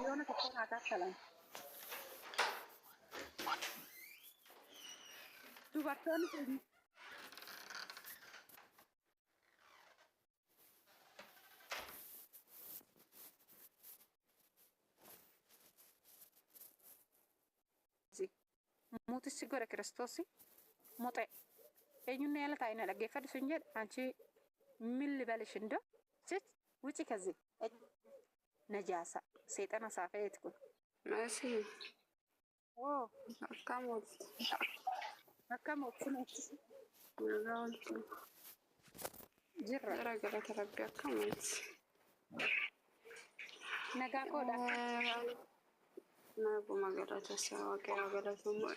Yoona tokko naa tattalan. Dubartoonni kun Muutichi godha Kiristoosi muxe. Eenyuun yaala taa'ina dhaggeeffadhu sun jedha anchi milli balishindoo jech wuci kazi najaasa seexana saafeeti kun. Masi Oo kamu akka mootuneetti nagaa jirra gara tarabbi akamuuti. nagaa koodha. Naguma galata waaqaa galatamu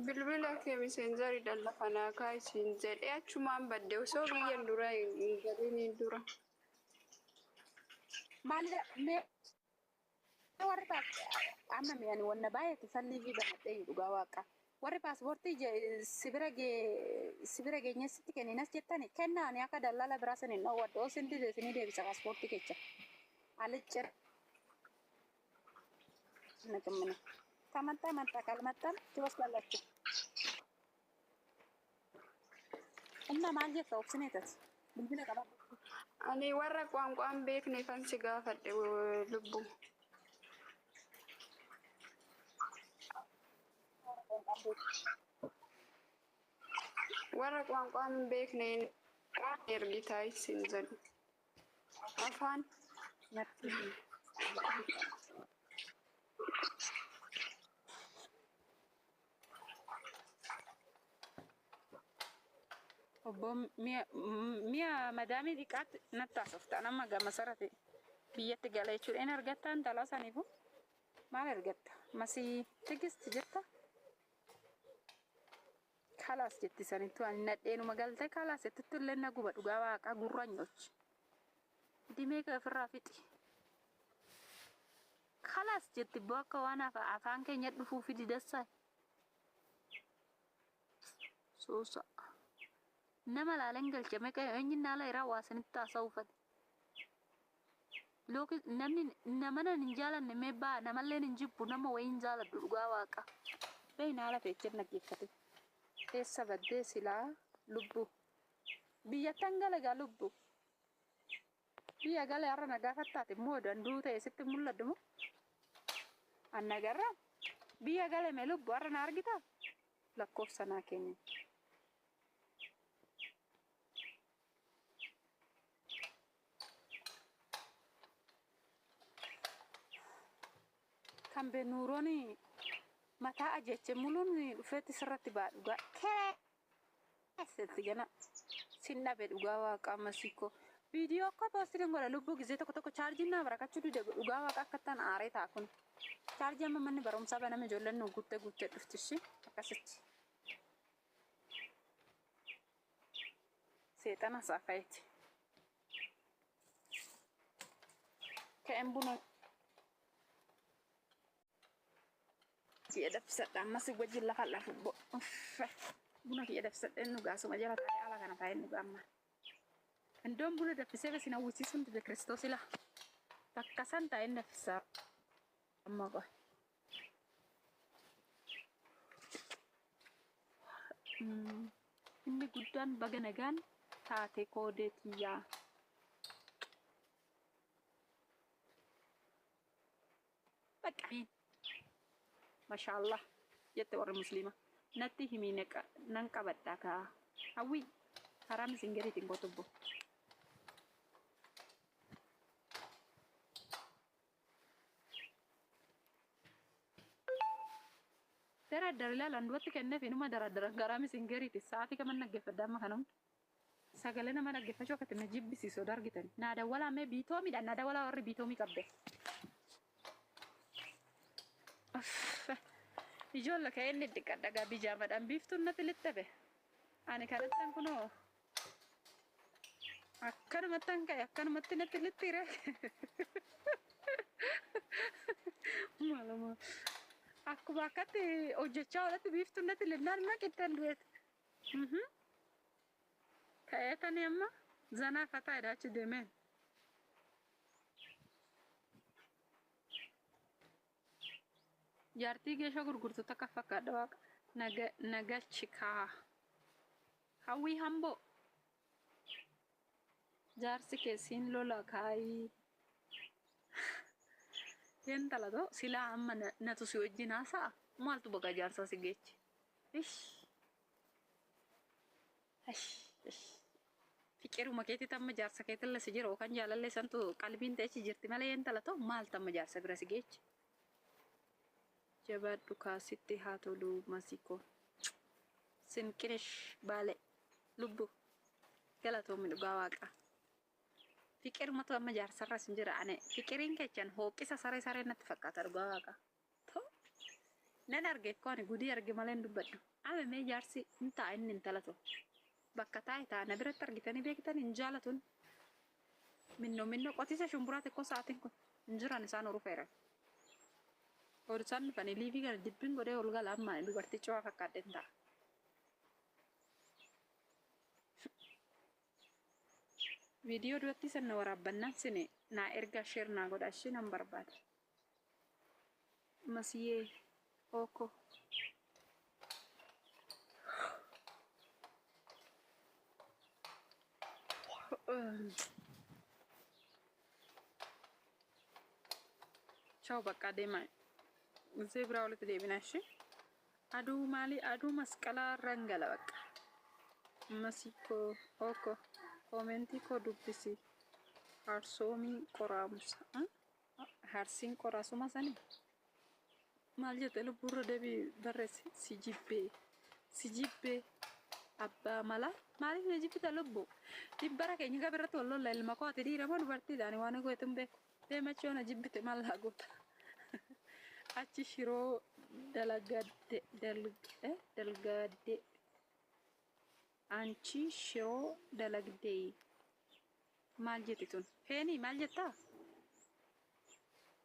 bilbila kee miseenjarii dallafana kaayisiin jedhee achumaan badde osoo biyyeen dura hin galiniin dura. Maal mee warri amma mi'aan wanna baay'eetu sallii fi banadhee dhugaa waaqa. Warri paaspoortii sibira geenyesitti kenninas jettani kennaani akka dallala biraa saniin dhoowwadhu oo sinti isinii deebisa paaspoortii kecha. Aliccir. Nagamne. Tamanta kalmattan tiwasdalachu. Inna maal jetta obsineetas. Bilbila qaba. Ani warra qaanqaan beekne kan si gaafadhe lubbu. Warra qaanqaan beekne ergitaa isin jedhu. Afaan Natti. Obbo mi'a madaamii xiqqaatti natti haasofta nama gama sarate biyyatti gala jechuudha. Inni argatta intala saniifu maal argatta? Masii tigisti jetta? Kalaas jetti sanittu ani nadheenuma galtee kalaas jettitti illee na guba dhugaa waaqaa gurranyochi. Dimee kee ofirraa fixi. Kalaas jetti bakka waan afaan keenya dhufuu fidi dassaa. Soosa. Nama laaleen galchame ka'e eenyu naala irraa waasanitti haasa'uufate. Namni nama nan hin jaalanne mee baa namallee hin jibbu nama wayii hin jaaladhu dhugaa waaqa. Bee naala fe'ee naggeeffate. Keessa baddee silaa lubbu. Biyyattan galagaa lubbu. Biyya galee har'a nagaa fattaate immoo danduu ta'e sitti mul'addu moo? Annagarraa biyya galee mee lubbu har'a na argitaa? Lakkoofsa naa kenni. Kan benuurooni mataa ajeche muluun dhufeetti sirratti baadhugaa keessatti gana sinna bedhugaa waaqaa masiikoo viidiyoo akka poostiin godha lubbuu gisee tokko chaarjiin naa barakachuu dide dhugaa waaqa akka ta'an aaree ta'a kun chaarjii amma manni barumsaa baname ijoolleen nu guuttee dhuftishi akkasitti seexana saafayeti ka'een buna Fiedafsadha ammas wajjin lafa lafu buna fiedafsadha nu gaasuma jala taa'ee ala kana taa'ee nu gaamma. Indoon buna daffisee basi nawwisiisuun dide Kiristoos ila bakka san taa'ee naffisaa amma qoe. Inni guddaan baga nagaan taate koodeetiyyaa. Bakka Mashallah jette warra muslima natti himine nan qabadha ka hawwi haram singeritiin gotubbo daraddara ilaalan duwatti kenneef inuma daraddara garaami singeriiti sa'aatii kaman naggeeffadda amma kanam sagalee nama naggeeffachuu akkatti na jibbisiisoo dargitani naada walaa mee biitoomiidha naada walaa warri biitoomii qabde. Ijoollee ka'ee inni dhiqadhagaa bijaamadhaan biiftuun natti littabe. Ani kanattan kunoo akkanumattan ka'e akkanumatti natti littire. Maaluma akkuma akkatti hojjechaa oolatti biiftuun natti linnaan ma qixxeen du'eet. Ka'ee tani amma zanaa fataa edaachi deemeen. jaartii geesha gurgurtu takka fakkaadha waaqa nagachikaa hawwii hamboo jaarsi keessiin lola kaayii intala too silaa amma natu si wajjin haasa'a maaltu baga jaarsaa si geechi fiqiruma keetii tamma jaarsa keetilla si jira kan jaalallee santu qalbiin ta'echi jirti malee intala too maal tamma jaarsa bira si geechi jabaadhu kaasitti haa tolu masiko sinqirish baale lubbu galatoomi dhugaa waaqa fiqirumatu amma jaarsarra sin jira ane fiqiriin kechan hooqisa saree natti fakkaata dhugaa waaqa to nan arge ko ani gudii arge malee dubbadhu ame mee jaarsi intaa inni intala too bakka taa'e na biratti argitanii beektan hin jaalatun minno qotisa shumburaa xiqqoo sa'aatiin kun hin jiran isaan urufeeran odusan dhufanii liivii kana dibbiin godhee ol gala amma dubartii cawaa fakkaadden ta'a. Viidiyoo duratti sanna waraabannaan sini naa erga sheer naa godha ishee nan barbaada. Masiyee oko. Ciao bakka deemaa. Zebra walitti deebina ishee. Aduu maali aduu masqalaa rangala bakka. Masikoo oko. Komentii koo dubbisi harsoomii qoraamusa harsiin qoraasuma sanii maal jette lubburra deebii barreessi si jibbee abbaa mala maaliif na jibbita lubbu dibbara keenya gabirratti wallolla ilma kooti dhiirama dubartiidhaani waan gootin beeku deemachoo na jibbite maal haa goota achi shiroo dalgadde anchi shiroo dalagdee maal jetti tun feeni maal jettaa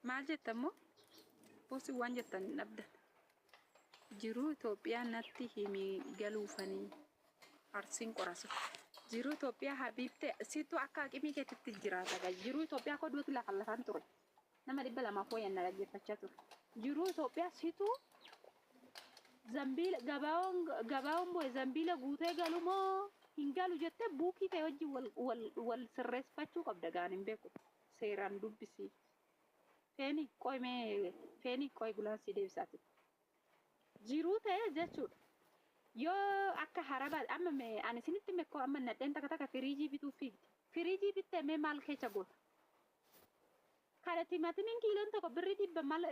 maal jettammoo boosi waan jettan hin dhabdan jiruu Itoophiyaa natti himi galuufanii harsiin qorasu jiruu Itoophiyaa habiibte situ akka aqimii keetitti jiraata gaa jiruu Itoophiyaa koo duuti lafaan ture nama 200 fooyyaan dhaggeeffachaa ture jiruu Itoophiyaa situ Zambila gabaawwan boye zambila guutee galumoo hin galu jettee buukii ta'e hojii wal sirreeffachuu qabda gaan hin beeku seeraan dubbisi feeni qoy gulaansi deebisaati jiruu ta'e jechuudha yoo akka harabaa amma ani isinitti mekkoo amma nadheen takka firiijii bituu fiigdi firiijii bittee mee maal keessa goota kana timaatimiin kiiloon tokko birrii 100 maal